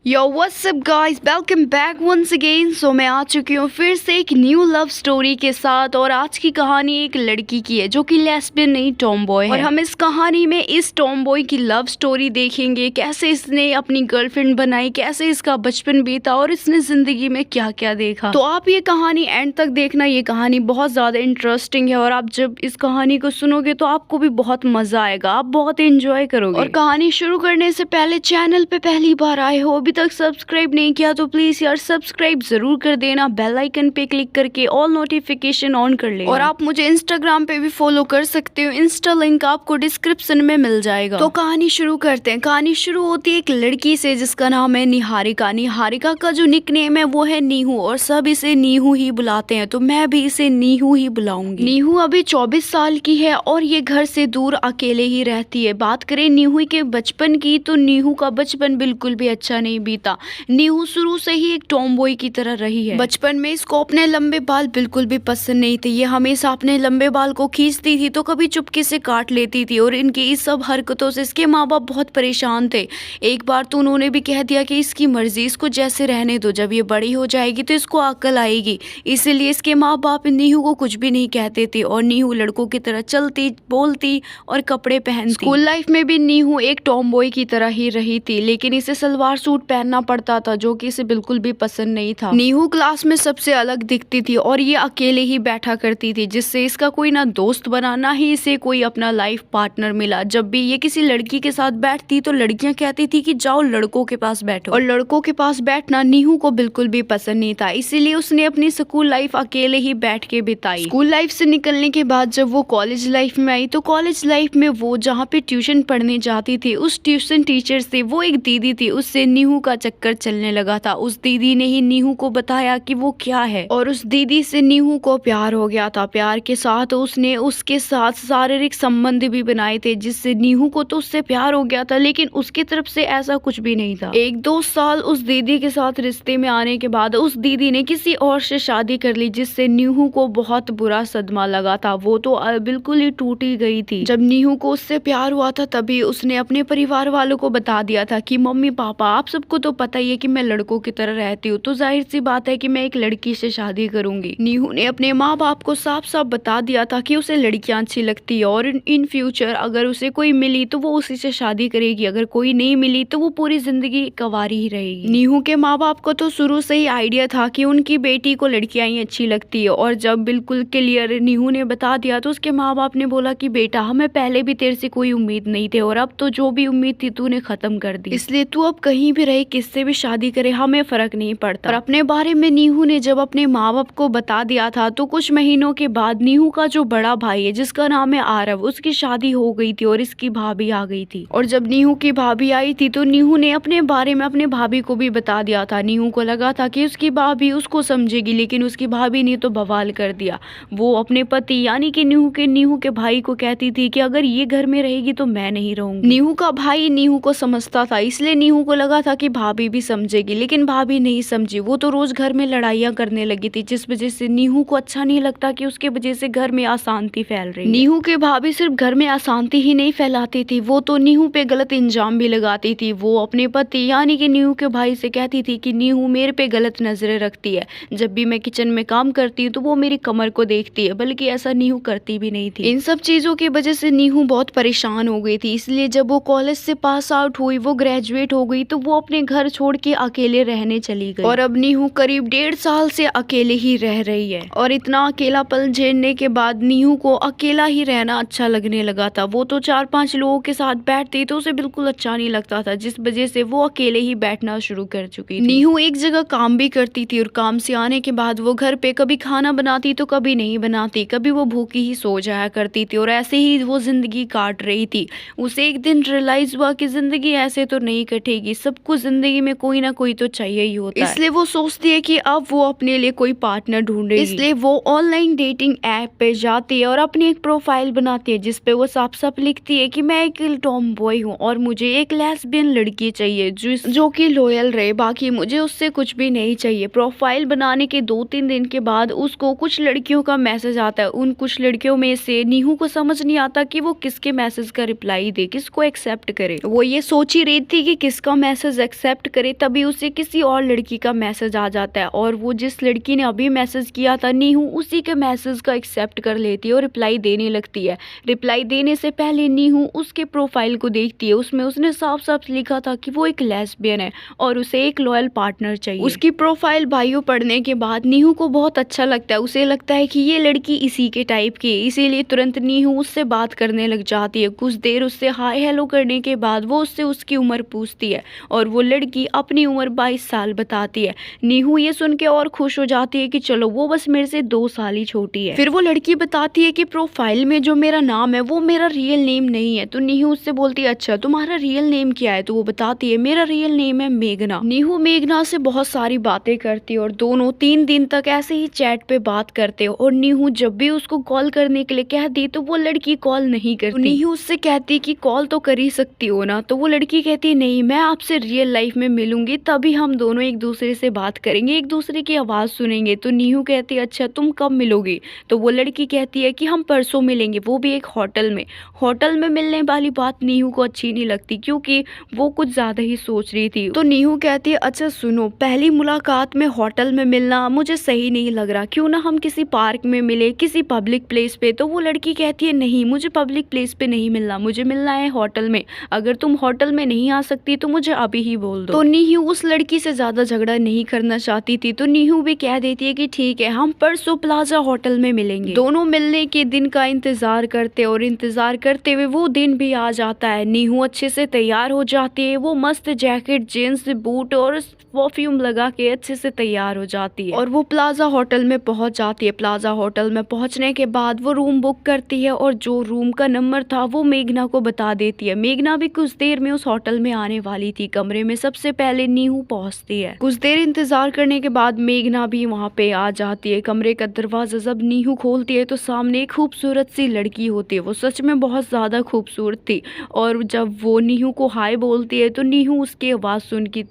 यो what's up guys, welcome back once again. So मैं आ चुकी हूँ फिर से एक न्यू लव स्टोरी के साथ। और आज की कहानी एक लड़की की है जो कि लेस्बियन नहीं, टॉमबॉय है। और हम इस कहानी में इस टॉमबॉय की लव स्टोरी देखेंगे, कैसे इसने अपनी गर्लफ्रेंड बनाई, कैसे इसका बचपन बीता और इसने जिंदगी में क्या क्या देखा। तो आप ये कहानी एंड तक देखना, ये कहानी बहुत ज्यादा इंटरेस्टिंग है और आप जब इस कहानी को सुनोगे तो आपको भी बहुत मजा आएगा, आप बहुत एंजॉय करोगे। और कहानी शुरू करने से पहले चैनल पे पहली बार आए हो, अभी तक सब्सक्राइब नहीं किया तो प्लीज यार सब्सक्राइब जरूर कर देना, बेल आइकन पे क्लिक करके ऑल नोटिफिकेशन ऑन कर लेना। और आप मुझे इंस्टाग्राम पे भी फॉलो कर सकते हो, इंस्टा लिंक आपको डिस्क्रिप्शन में मिल जाएगा। तो कहानी शुरू करते हैं। कहानी शुरू होती है एक लड़की से जिसका नाम है निहारिका। निहारिका का जो निकनेम है वो है नीहू और सब इसे नीहू ही बुलाते हैं, तो मैं भी इसे नीहू ही बुलाऊंगी। नीहू अभी 24 साल की है और ये घर से दूर अकेले ही रहती है। बात करें नीहू के बचपन की तो नीहू का बचपन बिल्कुल भी अच्छा नहीं बीता। नीहू शुरू से ही एक टॉमबॉय की तरह रही है। बचपन में इसको अपने लंबे बाल बिल्कुल भी पसंद नहीं थे। ये हमेशा अपने लंबे बाल को खींचती थी तो कभी चुपके से काट लेती थी और इनकी इस सब हरकतों से इसके माँ बाप बहुत परेशान थे। एक बार तो उन्होंने भी कह दिया कि इसकी मर्जी, इसको जैसे रहने दो, जब ये बड़ी हो जाएगी तो इसको अक्ल आएगी। इसीलिए इसके माँ बाप नीहू को कुछ भी नहीं कहते थे और नीहू लड़कों की तरह चलती, बोलती और कपड़े पहनती। स्कूल लाइफ में भी नीहू एक टॉमबॉय की तरह ही रही थी, लेकिन इसे सलवार सूट पहनना पड़ता था जो कि इसे बिल्कुल भी पसंद नहीं था। नीहू क्लास में सबसे अलग दिखती थी और ये अकेले ही बैठा करती थी, जिससे इसका कोई ना दोस्त बना ना ही इसे कोई अपना लाइफ पार्टनर मिला। जब भी ये किसी लड़की के साथ बैठती तो लड़कियां कहती थी कि जाओ लड़कों के पास बैठो, और लड़कों के पास बैठना नीहू को बिल्कुल भी पसंद नहीं था। इसीलिए उसने अपनी स्कूल लाइफ अकेले ही बैठ के बिताई। स्कूल लाइफ से निकलने के बाद जब वो कॉलेज लाइफ में आई तो कॉलेज लाइफ में वो जहाँ पे ट्यूशन पढ़ने जाती थी, उस ट्यूशन टीचर से, वो एक दीदी थी, उससे नीहू का चक्कर चलने लगा था। उस दीदी ने ही नीहू को बताया कि वो क्या है और उस दीदी से नीहू को प्यार हो गया था। प्यार के साथ उसने उसके साथ शारीरिक संबंध भी बनाए थे, जिससे नीहू को तो उससे प्यार हो गया था, लेकिन उसकी तरफ से ऐसा कुछ भी नहीं था। 1-2 साल उस दीदी के साथ रिश्ते में आने के बाद उस दीदी ने किसी और से शादी कर ली, जिससे नीहू को बहुत बुरा सदमा लगा था। वो तो बिल्कुल ही टूटी गई थी। जब नीहू को उससे प्यार हुआ था तभी उसने अपने परिवार वालों को बता दिया था कि मम्मी पापा, आप सबको तो पता ही है कि मैं लड़कों की तरह रहती हूँ, तो जाहिर सी बात है कि मैं एक लड़की से शादी करूंगी। नीहू ने अपने माँ बाप को साफ साफ बता दिया था कि उसे लड़कियां अच्छी लगती है और इन फ्यूचर अगर उसे कोई मिली तो वो उसी से शादी करेगी, अगर कोई नहीं मिली तो वो पूरी जिंदगी कंवारी ही रहेगी। नीहू के माँ बाप को तो शुरू से ही आइडिया था कि उनकी बेटी को लड़कियां ही अच्छी लगती है, और जब बिल्कुल क्लियर नीहू ने बता दिया तो उसके माँ बाप ने बोला कि बेटा, हमें पहले भी तेरे से कोई उम्मीद नहीं थी और अब तो जो भी उम्मीद थी तूने खत्म कर दी, इसलिए तू अब कहीं भी रहे, किससे भी शादी करे, हमें फर्क नहीं पड़ता। और अपने बारे में नीहू ने जब अपने माँ बाप को बता दिया था तो कुछ महीनों के बाद नीहू का जो बड़ा भाई है जिसका नाम है आरव, उसकी शादी हो गई थी और इसकी भाभी आ गई थी। और जब नीहू की भाभी आई थी तो नीहू ने अपने बारे में अपने भाभी को भी बता दिया था। नीहू को लगा था कि उसकी भाभी उसको समझेगी, लेकिन उसकी भाभी ने तो बवाल कर दिया। वो अपने पति यानी कि नीहू के भाई को कहती थी कि अगर ये घर में रहेगी तो मैं नहीं रहूंगी। नीहू का भाई नीहू को समझता था, इसलिए नीहू को लगा था कि भाभी भी समझेगी, लेकिन भाभी नहीं समझी। वो तो रोज घर में लड़ाइयाँ करने लगी थी, जिस वजह से नीहू को अच्छा नहीं लगता कि उसके वजह से घर में अशांति फैल रही है। नीहू के भाभी सिर्फ घर में अशांति ही नहीं फैलाती थी, वो तो नीहू पे गलत इल्जाम भी लगाती थी। वो अपने पति यानी कि नीहू के भाई से कहती थी कि नीहू मेरे पे गलत नजरें रखती है, जब भी मैं किचन में काम करती हूँ तो वो मेरी कमर को देखती है, बल्कि ऐसा नीहू करती भी नहीं थी। इन सब चीजों की वजह से नीहू बहुत परेशान हो गई थी। इसलिए जब वो कॉलेज से पास आउट हुई, वो ग्रेजुएट हो गई, तो वो अपने घर छोड़ के अकेले रहने चली गई। और अब नीहू करीब 1.5 साल से अकेले ही रह रही है। और इतना अकेलापन झेलने के बाद नीहू को अकेला ही रहना अच्छा लगने लगा था। वो तो 4-5 लोगों के साथ बैठती तो उसे बिल्कुल अच्छा नहीं लगता था, जिस वजह से वो अकेले ही बैठना शुरू कर चुकी थी। नीहू एक जगह काम भी करती थी और काम से आने के बाद वो घर पे कभी खाना बनाती तो कभी नहीं बनाती, कभी वो भूखी ही सो जाया करती थी और ऐसे ही वो जिंदगी काट रही थी। उसे एक दिन रियलाइज हुआ कि जिंदगी ऐसे तो नहीं कटेगी, सबको जिंदगी में कोई ना कोई तो चाहिए ही होता है। इसलिए वो सोचती है कि अब वो अपने लिए कोई पार्टनर ढूंढेगी। इसलिए वो ऑनलाइन डेटिंग ऐप पे जाती है और अपनी एक प्रोफाइल बनाती है जिसपे वो साफ साफ लिखती है कि मैं एक टॉम बॉय हूँ और मुझे एक लेस्बियन लड़की चाहिए जो कि लॉयल रहे, बाकी मुझे उससे कुछ भी नहीं चाहिए। प्रोफाइल बनाने के 2-3 दिन के बाद उसको कुछ लड़कियों का मैसेज आता है। उन कुछ लड़कियों में से नीहू को समझ नहीं आता कि वो किसके मैसेज का रिप्लाई दे, किसको एक्सेप्ट करे। वो ये सोच ही रही थी कि किसका मैसेज एक्सेप्ट करे तभी उसे किसी और लड़की का मैसेज आ जाता है और वो जिस लड़की ने अभी मैसेज किया था नीहू, उसी के मैसेज का एक्सेप्ट कर लेती है और रिप्लाई देने लगती है। रिप्लाई देने से पहले नीहू उसके प्रोफाइल को देखती है, उसमें उसने साफ साफ लिखा था कि वो एक लेस्बियन है और उसे एक लॉयल पार्टनर चाहिए। उसकी प्रोफाइल बायो पढ़ने के बाद नीहू को बहुत अच्छा लगता है, उसे लगता है कि ये लड़की इसी के टाइप की है, इसीलिए तुरंत नीहू उससे बात करने लग जाती है। कुछ देर उससे हाय हेलो करने के बाद वो उससे उसकी उम्र पूछती है और वो लड़की अपनी उम्र 22 साल बताती है। नीहू ये सुन के और खुश हो जाती है कि चलो वो बस मेरे से 2 साल ही छोटी है। फिर वो लड़की बताती है कि प्रोफाइल में जो मेरा नाम है वो मेरा रियल नेम नहीं है। तो नीहू उससे बोलती है अच्छा तुम्हारा रियल नेम क्या है? तो वो बताती है मेरा रियल नेम है मेघना। नीहू मेघना से बहुत सारी बातें करती है और दोनों 3 दिन तक ऐसे ही चैट पे बात करते हो और नीहू जब भी उसको कॉल करने के लिए कहती तो वो लड़की कॉल नहीं करती। नीहू उससे कहती कि कॉल तो कर ही सकती हो ना, तो वो लड़की कहती नहीं मैं आपसे रियल लाइफ में मिलूंगी तभी हम दोनों एक दूसरे से बात करेंगे, एक दूसरे की आवाज़ सुनेंगे। तो नीहू कहती है अच्छा तुम कब मिलोगी? तो वो लड़की कहती है कि हम परसों मिलेंगे, वो भी एक होटल में। होटल में मिलने वाली बात नीहू को अच्छी नहीं लगती क्योंकि वो कुछ ज़्यादा ही सोच रही थी। तो नीहू कहती है अच्छा सुनो, पहली मुलाकात में होटल में मिलना मुझे सही नहीं लग रहा, क्यों ना हम किसी पार्क में मिले, किसी पब्लिक प्लेस पे। तो वो लड़की कहती है नहीं मुझे पब्लिक प्लेस पे नहीं मिलना, मुझे मिलना है होटल में। अगर तुम होटल में नहीं आ सकती तो मुझे अभी ही बोल दो। तो नीहू उस लड़की से ज्यादा झगड़ा नहीं करना चाहती थी, तो नीहू भी कह देती है कि ठीक है हम परसों प्लाजा होटल में मिलेंगे। दोनों मिलने के दिन का इंतजार करते और इंतजार करते हुए वो दिन भी आ जाता है। नीहू अच्छे से तैयार हो जाती है, वो मस्त जैकेट जींस बूट और परफ्यूम लगा के अच्छे से तैयार हो जाती है और वो प्लाजा होटल में पहुंच जाती है। प्लाजा होटल में पहुंचने के बाद वो रूम बुक करती है और जो रूम का नंबर था वो मेघना को बता देती है। मेघना भी कुछ देर में उस होटल में आने वाली थी। कमरे में सबसे पहले नीहू पहुंचती है। कुछ देर इंतजार करने के बाद मेघना भी वहां पे आ जाती है। कमरे का दरवाजा जब नीहू खोलती है तो सामने एक खूबसूरत सी लड़की होती है, वो सच में बहुत ज्यादा खूबसूरत थी और जब वो नीहू को हाय बोलती है तो नीहू उसकी आवाज़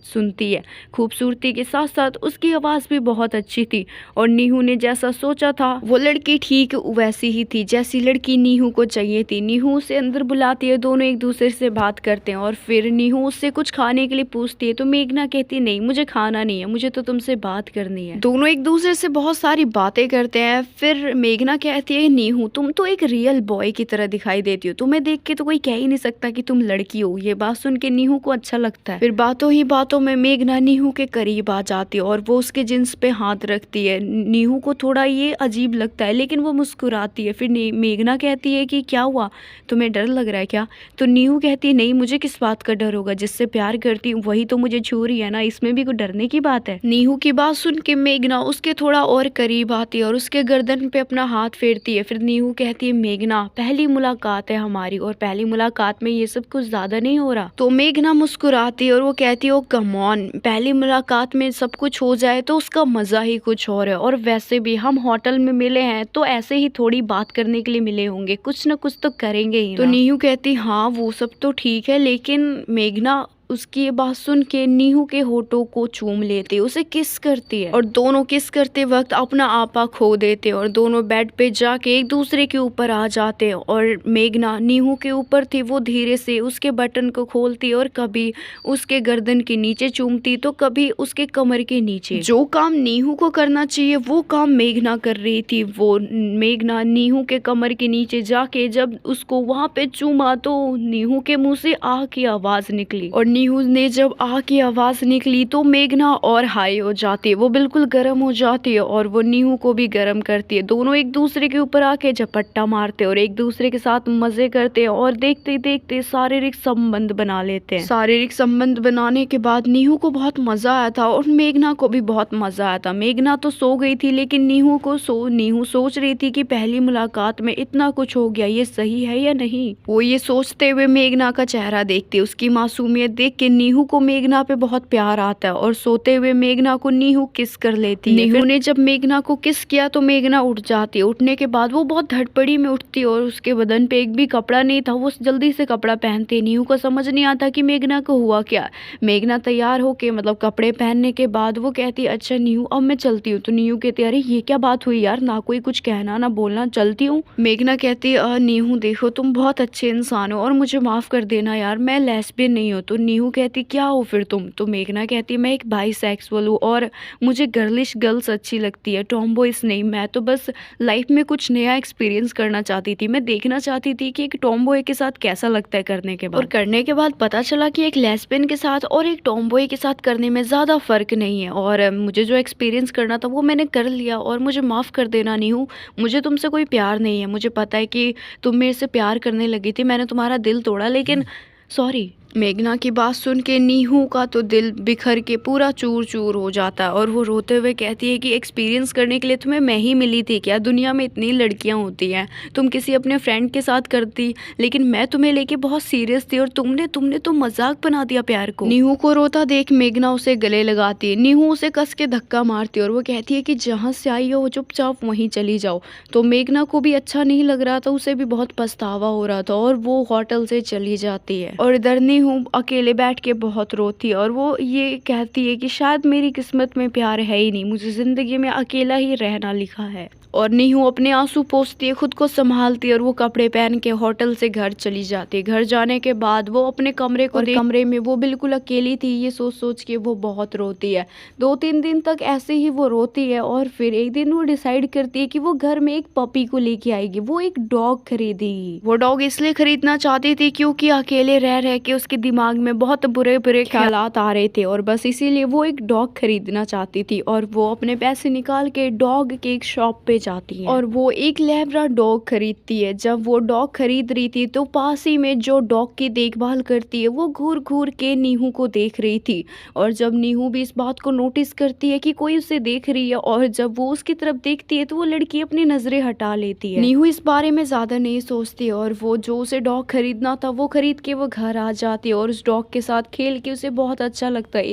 सुनती है। खूबसूरती के साथ साथ उसकी आवाज़ भी बहुत अच्छी थी और नीहू ने जैसा सोचा था वो लड़की ठीक वैसी ही थी जैसी लड़की नीहू को चाहिए थी। नीहू उसे अंदर बुलाती है, दोनों एक दूसरे से बात करते हैं और फिर नीहू उससे कुछ खाने के लिए पूछती है तो मेघना कहती नहीं मुझे खाना नहीं है, मुझे तो तुमसे बात करनी है। दोनों एक दूसरे से बहुत सारी बातें करते हैं। फिर मेघना कहती है नीहू तुम तो एक रियल बॉय की तरह दिखाई देती हो, तुम्हें देख के तो कोई कह ही नहीं सकता कि तुम लड़की हो। ये बात सुन के नीहू को अच्छा लगता है। फिर बातों ही बातों में मेघना नीहू के करीब आ जाती है और वो उसके जिन्स पे हाथ रखती है। नीहू को थोड़ा ये अजीब लगता है लेकिन वो मुस्कुराती है। फिर मेघना कहती है कि क्या हुआ, तुम्हें डर लग रहा है क्या? तो नीहू कहती है नहीं मुझे किस बात का डर होगा, जिससे प्यार करती हूँ वही तो मुझे छू रही है ना, इसमें भी कोई डरने की बात है। नीहू की बात सुन के मेघना उसके थोड़ा और करीब आती है और उसके गर्दन पे अपना हाथ फेरती है। फिर नीहू कहती है मेघना पहली मुलाकात है हमारी और पहली मुलाकात में ये सब कुछ ज्यादा नहीं हो रहा? तो मेघना मुस्कुराती है और वो कहती है ओ कम ऑन, पहली मुलाकात में सब कुछ हो जाए तो उसका मजा ही कुछ और है, और वैसे भी हम होटल में मिले हैं तो ऐसे ही थोड़ी बात करने के लिए मिले होंगे, कुछ ना कुछ तो करेंगे ही ना। तो नीहू कहती हाँ वो सब तो ठीक है, लेकिन मेघना उसकी ये बात सुन के नीहू के होठों को चूम लेते, उसे किस करती है और दोनों किस करते वक्त अपना आपा खो देते और दोनों बेड पे जाके एक दूसरे के ऊपर आ जाते और मेघना नीहू के ऊपर थी, वो धीरे से उसके बटन को खोलती और कभी उसके गर्दन के नीचे चूमती तो कभी उसके कमर के नीचे। जो काम नीहू को करना चाहिए वो काम मेघना कर रही थी। वो मेघना नीहू के कमर के नीचे जाके जब उसको वहां पे चूमा तो नीहू के मुंह से आह की आवाज निकली और नीहू ने जब आह की आवाज निकली तो मेघना और हाई हो जाती है, वो बिल्कुल गर्म हो जाती है और वो नीहू को भी गर्म करती है। दोनों एक दूसरे के ऊपर आके झपट्टा मारते और एक दूसरे के साथ मजे करते हैं और देखते देखते शारीरिक संबंध बना लेते हैं। शारीरिक संबंध बनाने के बाद नीहू को बहुत मजा आया था और मेघना को भी बहुत मजा आया था। मेघना तो सो गई थी लेकिन नीहू सोच रही थी कि पहली मुलाकात में इतना कुछ हो गया, ये सही है या नहीं। वो ये सोचते हुए मेघना का चेहरा देखती, उसकी मासूमियत देख के नीहू को मेघना पे बहुत प्यार आता है और सोते हुए मेघना को नीहू किस कर लेती है। नीहू ने जब मेघना को किस किया तो मेघना उठ जाती है। उठने के बाद वो बहुत धड़पड़ी में उठती है और उसके बदन पे एक भी कपड़ा नहीं था, वो जल्दी से कपड़ा पहनती है। नीहू को समझ नहीं आता कि मेघना को हुआ क्या। मेघना तैयार होके मतलब कपड़े पहनने के बाद वो कहती है अच्छा नीहू अब मैं चलती हूँ। तो नीहू कहती है अरे ये क्या बात हुई यार, ना कोई कुछ कहना ना बोलना, चलती हूँ। मेघना कहती है नीहू देखो तुम बहुत अच्छे इंसान हो और मुझे माफ कर देना यार, मैं लेस्बियन नहीं हूँ। तो नीहू कहती क्या हो फिर तुम? तो मेघना कहती मैं एक बाईसेक्सुअल हूँ और मुझे गर्लिश गर्ल्स अच्छी लगती है, टॉमबॉयज नहीं। मैं तो बस लाइफ में कुछ नया एक्सपीरियंस करना चाहती थी, मैं देखना चाहती थी कि एक टॉमबॉय के साथ कैसा लगता है करने के बाद। और करने के बाद पता चला कि एक लेस्बियन के साथ और एक टॉमबॉय के साथ करने में ज़्यादा फ़र्क नहीं है, और मुझे जो एक्सपीरियंस करना था वो मैंने कर लिया। और मुझे माफ़ कर देना नीहू, मुझे तुमसे कोई प्यार नहीं है। मुझे पता है कि तुम मेरे से प्यार करने लगी थी, मैंने तुम्हारा दिल तोड़ा, लेकिन सॉरी। मेघना की बात सुन के नीहू का तो दिल बिखर के पूरा चूर चूर हो जाता है और वो रोते हुए कहती है कि एक्सपीरियंस करने के लिए तुम्हें मैं ही मिली थी क्या? दुनिया में इतनी लड़कियां होती हैं, तुम किसी अपने फ्रेंड के साथ करती, लेकिन मैं तुम्हें लेके बहुत सीरियस थी और तुमने तो मजाक बना दिया प्यार को। नीहू को रोता देख मेघना उसे गले लगाती है। नीहू उसे कस के धक्का मारती है और वो कहती है कि जहाँ से आई हो चुपचाप वहीं चली जाओ। तो मेघना को भी अच्छा नहीं लग रहा था, उसे भी बहुत पछतावा हो रहा था और वो होटल से चली जाती है। और इधर नीहू अकेले बैठ के बहुत रोती है और वो ये कहती है कि शायद मेरी किस्मत में प्यार है ही नहीं, मुझे जिंदगी में अकेला ही रहना लिखा है। और नीहू अपने आंसू पोंछती है, खुद को संभालती है और वो कपड़े पहन के होटल से घर चली जाती है। घर जाने के बाद वो अपने कमरे को कमरे में वो बिल्कुल अकेली थी, ये सोच सोच के वो बहुत रोती है। 2-3 दिन तक ऐसे ही वो रोती है और फिर एक दिन वो डिसाइड करती है कि वो घर में एक पपी को लेके आएगी, वो एक डॉग खरीदेगी। वो डॉग इसलिए खरीदना चाहती थी क्योंकि अकेले रह रह के उसके दिमाग में बहुत बुरे बुरे ख्यालात आ रहे थे और बस इसीलिए वो एक डॉग खरीदना चाहती थी। और वो अपने पैसे निकाल के डॉग के एक शॉप पे जाती है और वो एक लैब्रा डॉग खरीदती है। जब वो डॉग खरीद रही थी तो पास ही में जो डॉग की देखभाल करती है वो घूर घूर के नीहू को देख रही थी। और जब नीहू भी इस बात को नोटिस करती है कि कोई उसे देख रही है और जब वो उसकी तरफ देखती है तो वो लड़की अपनी नजरें हटा लेती है। नीहू इस बारे में ज्यादा नहीं सोचती और वो जो उसे डॉग खरीदना था वो खरीद के वो घर आ जाती है और उस डॉग के साथ खेल के उसे बहुत अच्छा लगता है।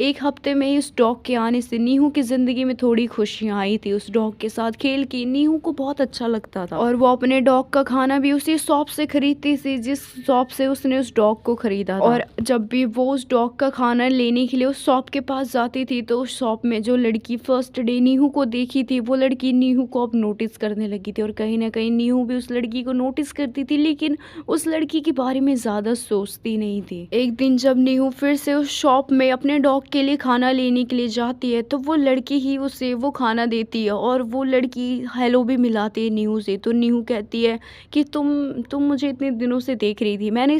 एक हफ्ते में ही उस डॉग के आने से नीहू की जिंदगी में थोड़ी खुशियां आई थी। उस डॉग के साथ खेल के नीहू को बहुत अच्छा लगता था और वो अपने डॉग का खाना भी उसी शॉप से खरीदती थी जिस शॉप से उसने उस डॉग को खरीदा था। और जब भी वो उस डॉग का खाना लेने के लिए उस शॉप के पास जाती थी तो उस शॉप में जो लड़की फर्स्ट डे नीहू को देखी थी वो लड़की नीहू को अब नोटिस करने लगी थी और कहीं ना कहीं नीहू भी उस लड़की को नोटिस करती थी, लेकिन उस लड़की के बारे में ज्यादा सोचती नहीं थी। एक दिन जब नीहू फिर से उस शॉप में अपने डॉग के लिए खाना लेने के लिए जाती है तो वो लड़की ही उसे वो खाना देती है और वो लड़की हेलो भी मिलाती है नीहू से। तो नीहू कहती है कि तुम मुझे इतने दिनों से देख रही थी, मैंने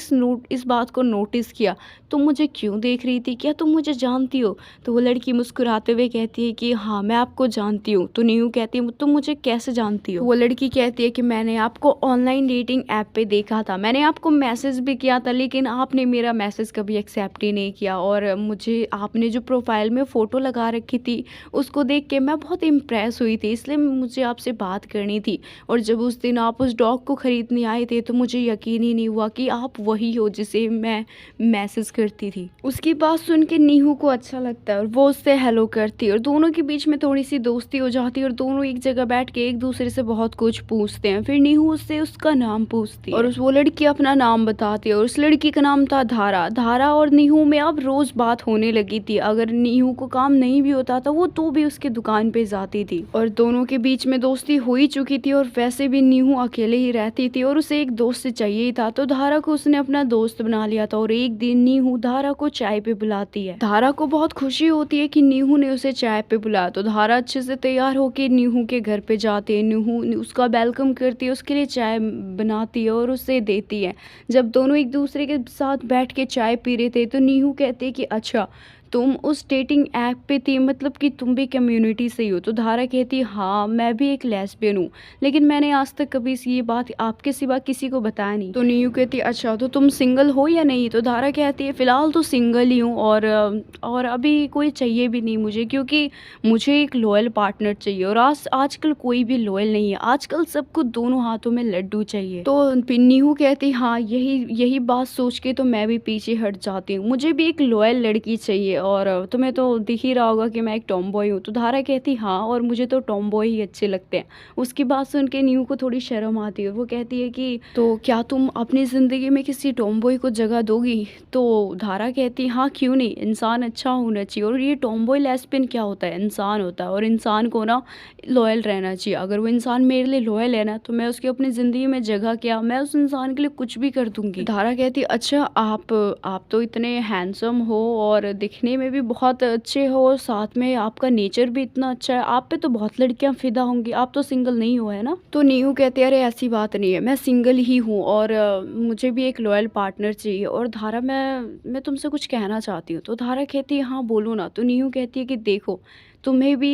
इस बात को नोटिस किया, तुम मुझे क्यों देख रही थी, क्या तुम मुझे जानती हो? तो वो लड़की मुस्कुराते हुए कहती है कि हाँ मैं आपको जानती हूँ। तो नीहू कहती है तुम मुझे कैसे जानती हो? वो लड़की कहती है कि मैंने आपको ऑनलाइन डेटिंग ऐप पे देखा था, मैंने आपको मैसेज भी किया था लेकिन आपने मेरा मैसेज कभी एक्सेप्ट ही नहीं किया और मुझे आपने जो प्रोफाइल में फ़ोटो लगा रखी थी उसको देख के मैं बहुत इम्प्रेस हुई थी, इसलिए मुझे आपसे बात करनी थी। और जब उस दिन आप उस डॉग को ख़रीदने आए थे तो मुझे यकीन ही नहीं हुआ कि आप वही हो जिसे मैं मैसेज करती थी। उसकी बात सुन के नीहू को अच्छा लगता है और वो उससे हेलो करती है और दोनों के बीच में थोड़ी सी दोस्ती हो जाती है और दोनों एक जगह बैठ के एक दूसरे से बहुत कुछ पूछते हैं। फिर नीहू उससे उसका नाम पूछती है और वो लड़की अपना नाम बताती है और उस लड़की का नाम था धारा। धारा और नीहू में अब रोज बात होने लगी थी, अगर नीहू को काम नहीं भी होता था वो तो भी उसके दुकान पे जाती थी और दोनों के बीच में दोस्ती हो ही चुकी थी। और वैसे भी नीहू अकेले ही रहती थी और उसे एक दोस्त चाहिए ही था, तो धारा को उसने अपना दोस्त बना लिया था। और एक दिन नीहू धारा को चाय पे बुलाती है। धारा को बहुत खुशी होती है कि नीहू ने उसे चाय पे बुलाया, तो धारा अच्छे से तैयार होकर नीहू के घर पे जाती है। नीहू उसका वेलकम करती है, उसके लिए चाय बनाती है और उसे देती है। जब दोनों एक दूसरे के साथ बैठ के चाय पी रहे थे तो नीहू कहते कि अच्छा तुम उस डेटिंग ऐप पे थी, मतलब कि तुम भी कम्युनिटी से ही हो? तो धारा कहती हाँ मैं भी एक लेस्बियन हूँ, लेकिन मैंने आज तक कभी ये बात आपके सिवा किसी को बताया नहीं। तो नीहू कहती अच्छा तो तुम सिंगल हो या नहीं? तो धारा कहती है फिलहाल तो सिंगल ही हूँ और अभी कोई चाहिए भी नहीं मुझे, क्योंकि मुझे एक लॉयल पार्टनर चाहिए और आजकल कोई भी लॉयल नहीं है, आजकल सबको दोनों हाथों में लड्डू चाहिए। तो नीहू कहती हाँ यही बात सोच के तो मैं भी पीछे हट जाती हूँ, मुझे भी एक लॉयल लड़की चाहिए और तुम्हें तो दिख ही रहा होगा कि मैं एक टॉम बॉय हूँ। तो धारा कहती हाँ, और मुझे तो टॉम बॉय ही अच्छे लगते हैं। उसकी बात सुन के नीहू को थोड़ी शर्म आती है और वो कहती है कि तो क्या तुम अपनी ज़िंदगी में किसी टॉम बॉय को जगह दोगी? तो धारा कहती हाँ, क्यों नहीं, इंसान अच्छा होना चाहिए। और ये टॉम बॉय लेस्बियन क्या होता है, इंसान होता है, और इंसान को ना लॉयल रहना चाहिए। अगर वो इंसान मेरे लिए लॉयल है ना, तो मैं उसकी अपनी ज़िंदगी में जगह क्या, मैं उस इंसान के लिए कुछ भी कर दूंगी। धारा कहती अच्छा, आप तो इतने हैंडसम हो और दिखने में भी बहुत अच्छे हो, और साथ में आपका नेचर भी इतना अच्छा है, आप पे तो बहुत लड़कियां फिदा होंगी, आप तो सिंगल नहीं हो, है ना? तो नीहू कहते अरे ऐसी बात नहीं है, मैं सिंगल ही हूँ, और मुझे भी एक लॉयल पार्टनर चाहिए। और धारा मैं तुमसे कुछ कहना चाहती हूँ। तो धारा कहती है हाँ बोलो ना। तो नीहू कहती है कि देखो, तुम्हें भी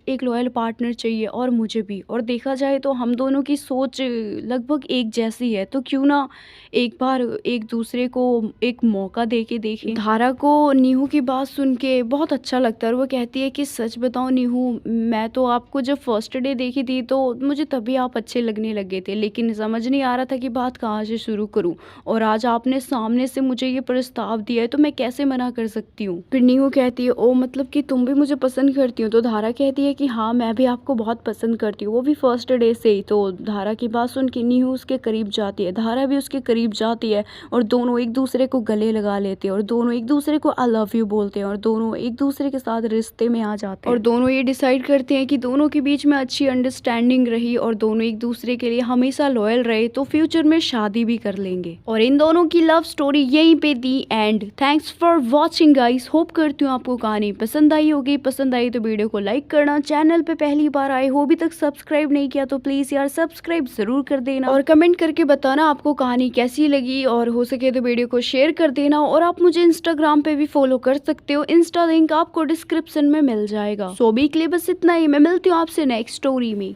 एक लॉयल पार्टनर चाहिए और मुझे भी, और देखा जाए तो हम दोनों की सोच लगभग एक जैसी है, तो क्यों ना एक बार एक दूसरे को एक मौका दे के देखें। धारा को नीहू की बात सुन के बहुत अच्छा लगता है और वो कहती है कि सच बताओ नीहू, मैं तो आपको जब फर्स्ट डे देखी थी तो मुझे तभी आप अच्छे लगने लगे थे, लेकिन समझ नहीं आ रहा था कि बात कहाँ से शुरू करूँ, और आज आपने सामने से मुझे ये प्रस्ताव दिया है तो मैं कैसे मना कर सकती हूँ। फिर नीहू कहती है ओ मतलब कि तुम भी मुझे पसंद करती हो? तो धारा कहती है कि हाँ, मैं भी आपको बहुत पसंद करती हूँ, वो भी फर्स्ट डे से ही। तो धारा की बात सुन के नीहू उसके करीब जाती है, धारा भी उसके करीब जाती है, और दोनों एक दूसरे को गले लगा लेते हैं, और दोनों एक दूसरे को आई लव यू बोलते हैं, और दोनों एक दूसरे के साथ रिश्ते में आ जाते हैं। और दोनों ये डिसाइड करते हैं कि दोनों के बीच में अच्छी अंडरस्टैंडिंग रही और दोनों एक दूसरे के लिए हमेशा लॉयल रहे तो फ्यूचर में शादी भी कर लेंगे। और इन दोनों की लव स्टोरी यहीं पे the end. Thanks for watching guys. Hope करती हूँ आपको कहानी पसंद आई होगी। पसंद आई तो वीडियो को लाइक करना, चैनल पे पहली बार आए हो अभी तक सब्सक्राइब नहीं किया तो प्लीज यार सब्सक्राइब जरूर कर देना, और कमेंट करके बताना आपको कहानी कैसी लगी, और हो सके तो वीडियो को शेयर कर देना। और आप मुझे इंस्टाग्राम पे भी फॉलो कर सकते हो, इंस्टा लिंक आपको डिस्क्रिप्शन में मिल जाएगा। सो अभी के लिए बस इतना ही, मैं मिलती हूँ आपसे नेक्स्ट स्टोरी में।